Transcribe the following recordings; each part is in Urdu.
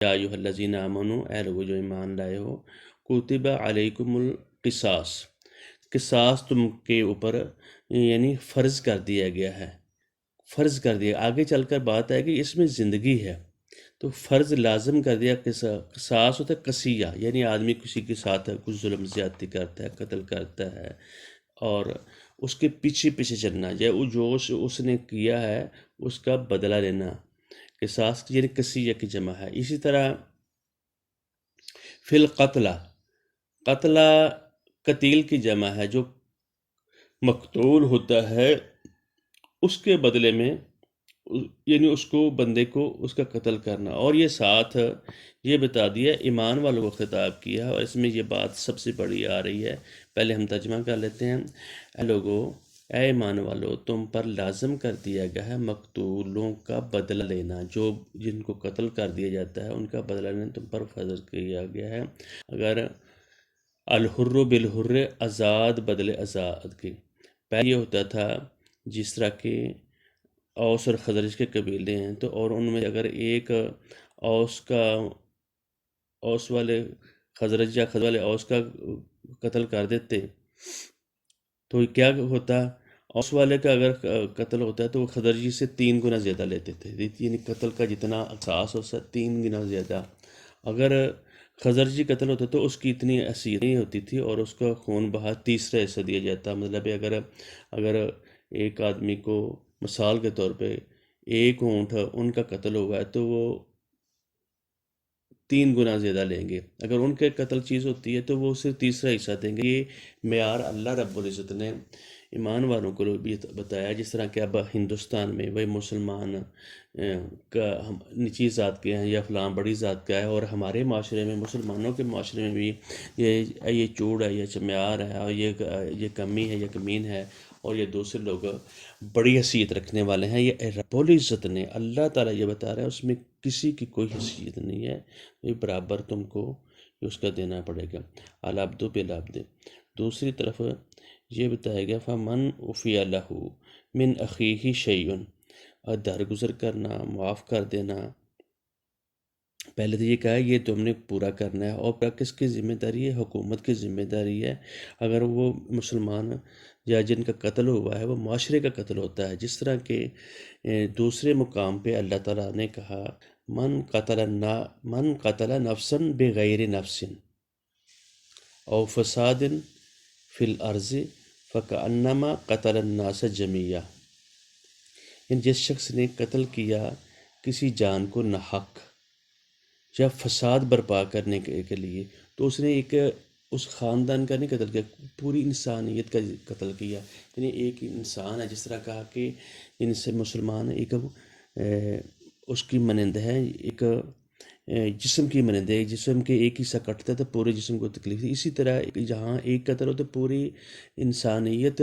یا ایھا الذین آمنوا، اے لوگو جو ایمان لائے ہو، کتب علیکم القصاص، قصاص تم کے اوپر یعنی فرض کر دیا گیا ہے، فرض کر دیا۔ آگے چل کر بات ہے کہ اس میں زندگی ہے، تو فرض لازم کر دیا۔ قصاص ہوتا ہے قصیہ، یعنی آدمی کسی کے ساتھ کچھ ظلم زیادتی کرتا ہے، قتل کرتا ہے، اور اس کے پیچھے پیچھے چلنا، یا جو اس نے کیا ہے اس کا بدلہ لینا۔ قصاص یعنی قصیہ کی جمع ہے۔ اسی طرح فی القتلہ، قتلہ قتیل کی جمع ہے، جو مقتول ہوتا ہے اس کے بدلے میں، یعنی اس کو بندے کو اس کا قتل کرنا۔ اور یہ ساتھ یہ بتا دیا، ایمان والوں کو خطاب کیا، اور اس میں یہ بات سب سے بڑی آ رہی ہے۔ پہلے ہم ترجمہ کر لیتے ہیں۔ اے لوگو، اے ایمان والو، تم پر لازم کر دیا گیا ہے مقتولوں کا بدلہ لینا، جو جن کو قتل کر دیا جاتا ہے ان کا بدلہ لینا تم پر فرض کیا گیا ہے۔ اگر الحر بالحر، آزاد بدلے آزاد کے، پہلے یہ ہوتا تھا جس طرح کہ اوس اور خزرج کے قبیلے ہیں، تو اور ان میں اگر ایک اوس والے خزرج یا خزرج والے اوس کا قتل کر دیتے تو کیا ہوتا، اوس والے کا اگر قتل ہوتا ہے تو وہ خزرجی سے 3 گنا زیادہ لیتے تھے، یعنی قتل کا جتنا احساس ہوتا ہے 3 گنا زیادہ۔ اگر خزرجی قتل ہوتا تو اس کی اتنی حیثیت نہیں ہوتی تھی، اور اس کا خون بہا تیسرا حصہ دیا جاتا۔ مطلب اگر ایک آدمی کو مثال کے طور پہ ایک اونٹ ان کا قتل ہوا ہے تو وہ 3 گنا زیادہ لیں گے۔ اگر ان کے قتل چیز ہوتی ہے تو وہ صرف تیسرا حصہ دیں گے۔ یہ معیار اللہ رب العزت نے ایمان والوں کو بھی بتایا۔ جس طرح کہ اب ہندوستان میں وہی مسلمان کا نیچی ذات کے ہیں یا فلاں بڑی ذات کا ہے، اور ہمارے معاشرے میں، مسلمانوں کے معاشرے میں بھی یہ چوڑ ہے، یہ معیار ہے، اور یہ کمی ہے، یہ کمین ہے، اور یہ دوسرے لوگ بڑی حیثیت رکھنے والے ہیں۔ یہ رب العزت نے، اللہ تعالیٰ یہ بتا رہا ہے، اس میں کسی کی کوئی حیثیت نہیں ہے، یہ برابر تم کو اس کا دینا پڑے گا۔ العبد بالعبد۔ دوسری طرف یہ بتایا گیا فمن عفی لہ من اخیہ شیء، اور درگزر کرنا، معاف کر دینا۔ پہلے تو یہ کہا ہے یہ تم نے پورا کرنا ہے، اور کس کی ذمہ داری ہے؟ حکومت کی ذمہ داری ہے۔ اگر وہ مسلمان یا جن کا قتل ہوا ہے وہ معاشرے کا قتل ہوتا ہے، جس طرح کہ دوسرے مقام پہ اللہ تعالیٰ نے کہا من قتل نفسا بغیر نفس او فساد فی الارض فکأنما قتل الناس جمیعا، یعنی جس شخص نے قتل کیا کسی جان کو ناحق یا فساد برپا کرنے کے لیے، تو اس نے اس خاندان کا نہیں قتل کیا، پوری انسانیت کا قتل کیا۔ یعنی ایک انسان ہے، جس طرح کہا کہ ان سے مسلمان ایک اس کی مانند ہے، ایک جسم کی مانند ہے، جسم کے ایک حصہ کٹتا ہے تو پورے جسم کو تکلیف ہے۔ اسی طرح جہاں ایک قتل ہوتا ہے پوری انسانیت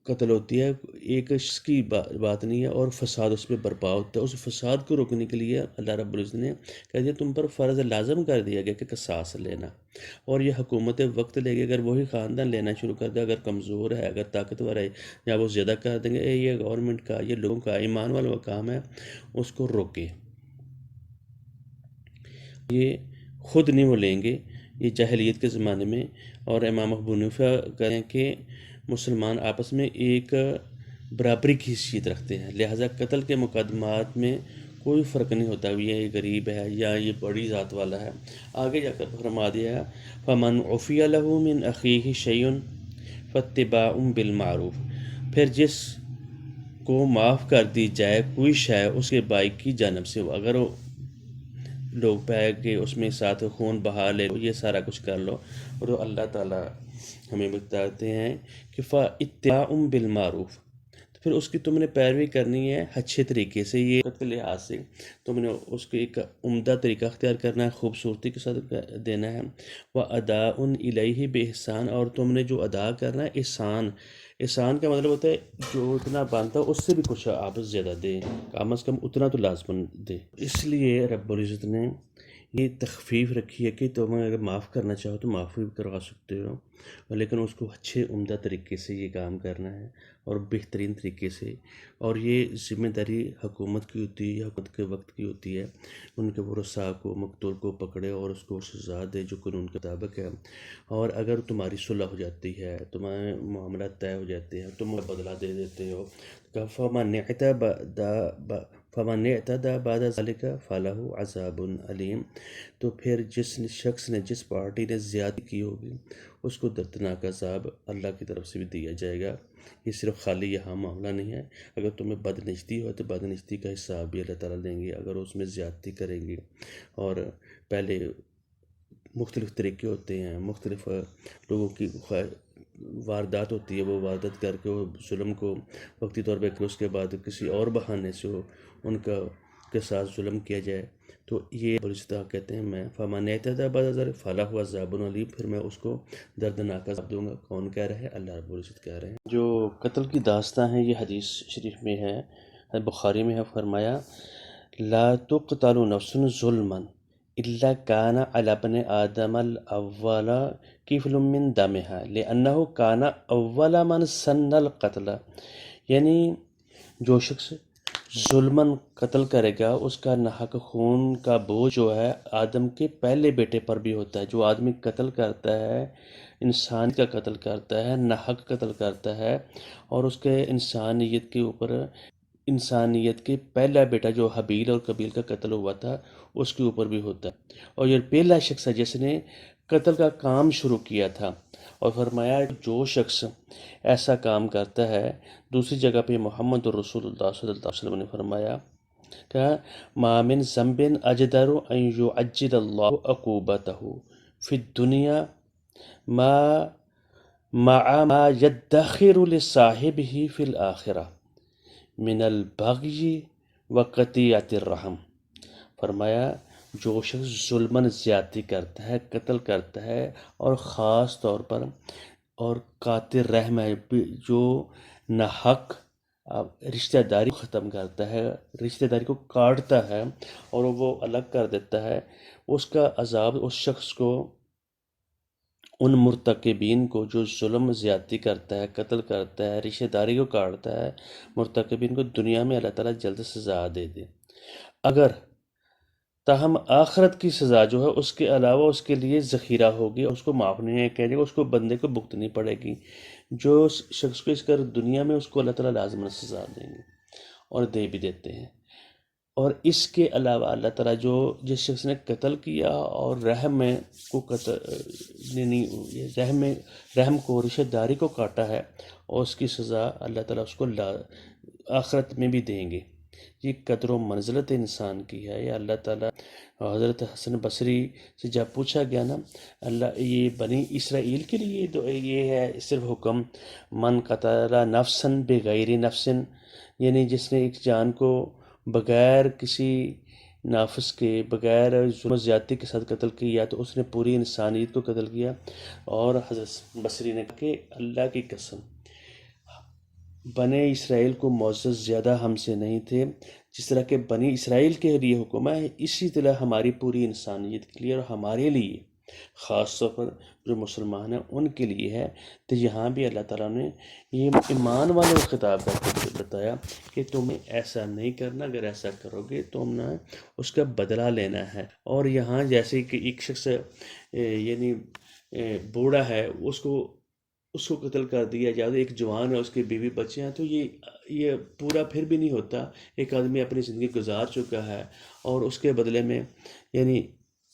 قتل ہوتی ہے، ایک شخص کی بات نہیں ہے، اور فساد اس پہ برپا ہوتا ہے۔ اس فساد کو روکنے کے لیے اللہ رب العزت نے کہہ دیا تم پر فرض لازم کر دیا گیا کہ قصاص لینا، اور یہ حکومت وقت لے گی۔ اگر وہی خاندان لینا شروع کر دے، اگر کمزور ہے، اگر طاقتور ہے، یا وہ زیادہ کر دیں گے، یہ گورنمنٹ کا، یہ لوگوں کا، ایمان والوں کا کام ہے اس کو روکے۔ یہ خود نہیں وہ لیں گے، یہ جاہلیت کے زمانے میں، اور امام ابو حنیفہ کہتے ہیں کہ مسلمان آپس میں ایک برابری کی حیثیت رکھتے ہیں، لہٰذا قتل کے مقدمات میں کوئی فرق نہیں ہوتا، یہ غریب ہے یا یہ بڑی ذات والا ہے۔ آگے جا کر فرما دیا ہے فمن عفی لہ من اخیہ شیء فاتباع بالمعروف، پھر جس کو معاف کر دی جائے کوئی شے اس کے بھائی کی جانب سے، اگر وہ لوگ پہ کہ اس میں ساتھ خون بہا لے، یہ سارا کچھ کر لو، اور اللہ تعالیٰ ہمیں بتاتے ہیں کہ فاتباع بالمعروف، تو پھر اس کی تم نے پیروی کرنی ہے اچھے طریقے سے۔ یہ وقت کے لحاظ سے تم نے اس کو ایک عمدہ طریقہ اختیار کرنا ہے، خوبصورتی کے ساتھ دینا ہے۔ وَأَدَاءٌ إِلَيْهِ بِإِحْسَان، اور تم نے جو ادا کرنا ہے احسان احسان کا مطلب ہوتا ہے جو اتنا بانتا ہے اس سے بھی کچھ آپ زیادہ دیں، کم از کم اتنا تو لازماً دیں۔ اس لیے رب العزت نے یہ تخفیف رکھی ہے کہ تم اگر معاف کرنا چاہو تو معاف بھی کروا سکتے ہو، لیکن اس کو اچھے عمدہ طریقے سے یہ کام کرنا ہے اور بہترین طریقے سے۔ اور یہ ذمہ داری حکومت کی ہوتی ہے، حکومت کے وقت کی ہوتی ہے، ان کے ورثاء کو، مقتول کو پکڑے اور اس کو سزا دے جو قانون کے مطابق ہے۔ اور اگر تمہاری صلح ہو جاتی ہے، تمہارے معاملات طے ہو جاتے ہیں، تم بدلہ دے دیتے ہو، فَمَنِ اعْتَدَىٰ بَعْدَ ذَلِكَ فَلَهُ عَذَابٌ أَلِيمٌ، تو پھر جس شخص نے، جس پارٹی نے زیادتی کی ہوگی اس کو دردناک عذاب اللہ کی طرف سے بھی دیا جائے گا۔ یہ صرف خالی یہاں معاملہ نہیں ہے، اگر تمہیں بدنشتی ہو تو بدنشتی کا حساب بھی اللہ تعالیٰ دیں گے۔ اگر اس میں زیادتی کریں گے، اور پہلے مختلف طریقے ہوتے ہیں، مختلف لوگوں کی واردات ہوتی ہے، وہ واردات کر کے وہ ظلم کو وقتی طور پہ کہ اس کے بعد کسی اور بہانے سے ان کے ساتھ ظلم کیا جائے، تو یہ بلجتا کہتے ہیں میں فَمَنِ اعْتَدَىٰ بَعْدَ ذَلِكَ فَلَهُ عَذَابٌ أَلِيمٌ، پھر میں اس کو دردناک عذاب دوں گا۔ کون کہہ رہے ہیں؟ اللہ رب العزت کہہ رہے ہیں۔ جو قتل کی داستان ہے یہ حدیث شریف میں ہے، بخاری میں ہے، فرمایا لا تقتل نفس ظلما الا كان على ابن آدم الاول کفل من دمها لانه كان اول من سن القتل، یعنی جو شخص ظلماً قتل کرے گا اس کا ناحق خون کا بوجھ جو ہے آدم کے پہلے بیٹے پر بھی ہوتا ہے۔ جو آدمی قتل کرتا ہے، انسان کا قتل کرتا ہے، ناحق قتل کرتا ہے، اور اس کے انسانیت کے اوپر، انسانیت کے پہلا بیٹا جو حابیل اور قابیل کا قتل ہوا تھا اس کے اوپر بھی ہوتا ہے، اور یہ پہلا شخص ہے جس نے قتل کا کام شروع کیا تھا۔ اور فرمایا جو شخص ایسا کام کرتا ہے، دوسری جگہ پہ محمد رسول اللہ صلی اللہ علیہ وسلم نے فرمایا کہ ما من ذنب اجدر ان يعجل اللہ عقوبته فی الدنیا مع ما يدخر لصاحبه فی الآخرہ من البغی وقطیعۃ الرحم۔ فرمایا جو شخص ظلماً زیادتی کرتا ہے، قتل کرتا ہے، اور خاص طور پر اور قاطع رحم ہے، جو ناحق رشتہ داری کو ختم کرتا ہے، رشتہ داری کو کاٹتا ہے اور وہ الگ کر دیتا ہے، اس کا عذاب اس شخص کو، ان مرتکبین کو جو ظلم زیادتی کرتا ہے، قتل کرتا ہے، رشتہ داری کو کاٹتا ہے، مرتکبین کو دنیا میں اللہ تعالیٰ جلد سزا دے دے۔ اگر تاہم آخرت کی سزا جو ہے اس کے علاوہ اس کے لیے ذخیرہ ہوگی، اس کو معاف نہیں کہہ دے گا، اس کو بندے کو بھگتنی پڑے گی۔ جو شخص کو اس کر دنیا میں اس کو اللہ تعالیٰ لازماً سزا دیں گے اور دے بھی دیتے ہیں۔ اور اس کے علاوہ اللہ تعالیٰ جو جس شخص نے قتل کیا اور رحم میں کو رحم کو، رشتہ داری کو کاٹا ہے، اور اس کی سزا اللہ تعالیٰ اس کو آخرت میں بھی دیں گے۔ یہ قدر و منزلت انسان کی ہے۔ یہ اللہ تعالیٰ، حضرت حسن بصری سے جب پوچھا گیا نا، اللہ یہ بنی اسرائیل کے لیے یہ ہے صرف حکم، من قتل نفسا بغیر نفس، یعنی جس نے ایک جان کو بغیر کسی نافس کے، بغیر ظلم و زیادتی کے ساتھ قتل کیا تو اس نے پوری انسانیت کو قتل کیا۔ اور حضرت بصری نے کہا کہ اللہ کی قسم بنی اسرائیل کو معزز زیادہ ہم سے نہیں تھے، جس طرح کہ بنی اسرائیل کے لیے حکم ہے اسی طرح ہماری پوری انسانیت کے لیے اور ہمارے لیے خاص طور پر جو مسلمان ہیں ان کے لیے ہے۔ تو یہاں بھی اللہ تعالیٰ نے یہ ایمان والوں کو خطاب کر کے بتایا کہ تمہیں ایسا نہیں کرنا، اگر ایسا کرو گے تو ہم نے اس کا بدلہ لینا ہے۔ اور یہاں جیسے کہ ایک شخص یعنی بوڑھا ہے، اس کو قتل کر دیا جائے، ایک جوان ہے، اس کے بیوی بچے ہیں، تو یہ پورا پھر بھی نہیں ہوتا۔ ایک آدمی اپنی زندگی گزار چکا ہے اور اس کے بدلے میں یعنی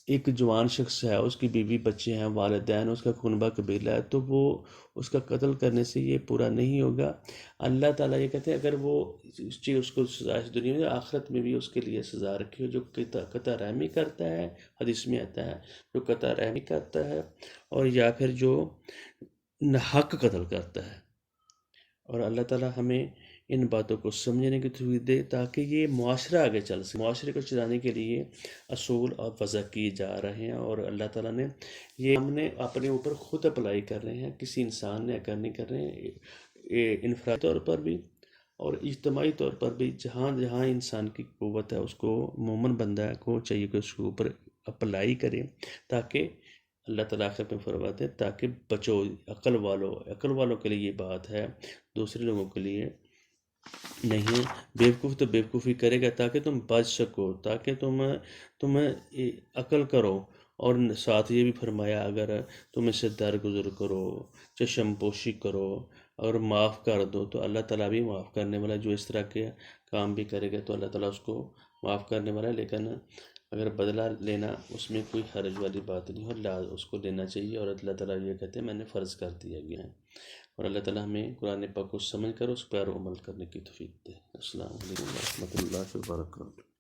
ایک جوان شخص ہے، اس کی بیوی بچے ہیں، والدین، اس کا خونبہ قبیلہ ہے، تو وہ اس کا قتل کرنے سے یہ پورا نہیں ہوگا۔ اللہ تعالیٰ یہ کہتے ہیں اگر وہ اس کو سزا اس دنیا میں، آخرت میں بھی اس کے لیے سزا رکھی ہو۔ جو قطع رحمی کرتا ہے، حدیث میں آتا ہے، جو قطع رحمی کرتا ہے، اور یا پھر جو حق قتل کرتا ہے۔ اور اللہ تعالیٰ ہمیں ان باتوں کو سمجھنے کی توفیق دے تاکہ یہ معاشرہ آگے چل سکے۔ معاشرے کو چلانے کے لیے اصول اور وضع کیے جا رہے ہیں، اور اللہ تعالیٰ نے یہ ہم نے اپنے اوپر خود اپلائی کر رہے ہیں، کسی انسان نے اگر نہیں کر رہے ہیں۔ انفرادی طور پر بھی اور اجتماعی طور پر بھی جہاں جہاں انسان کی قوت ہے اس کو مومن بندہ کو چاہیے کہ اس کے اوپر اپلائی کرے، تاکہ اللہ تعالیٰ آخر میں فرماتے ہیں تاکہ بچو، عقل والوں کے لیے یہ بات ہے، دوسرے لوگوں کے لیے نہیں ہے۔ بیوقوف تو بیوقوفی کرے گا تاکہ تم بچ سکو، تاکہ تم عقل کرو، اور ساتھ یہ بھی فرمایا اگر تم اس سے درگزر کرو، چشم پوشی کرو اور معاف کر دو تو اللہ تعالیٰ بھی معاف کرنے والا ہے۔ جو اس طرح کے کام بھی کرے گا تو اللہ تعالیٰ اس کو معاف کرنے والا ہے، لیکن اگر بدلہ لینا اس میں کوئی حرج والی بات نہیں ہے، اس کو لینا چاہیے، اور اللہ تعالیٰ یہ کہتے ہیں میں نے فرض کر دیا گیا ہے، اور اللہ تعالیٰ ہمیں قرآن پاک کو سمجھ کر اس پر عمل کرنے کی توفیق دے۔ السلام علیکم ورحمۃ اللہ وبرکاتہ۔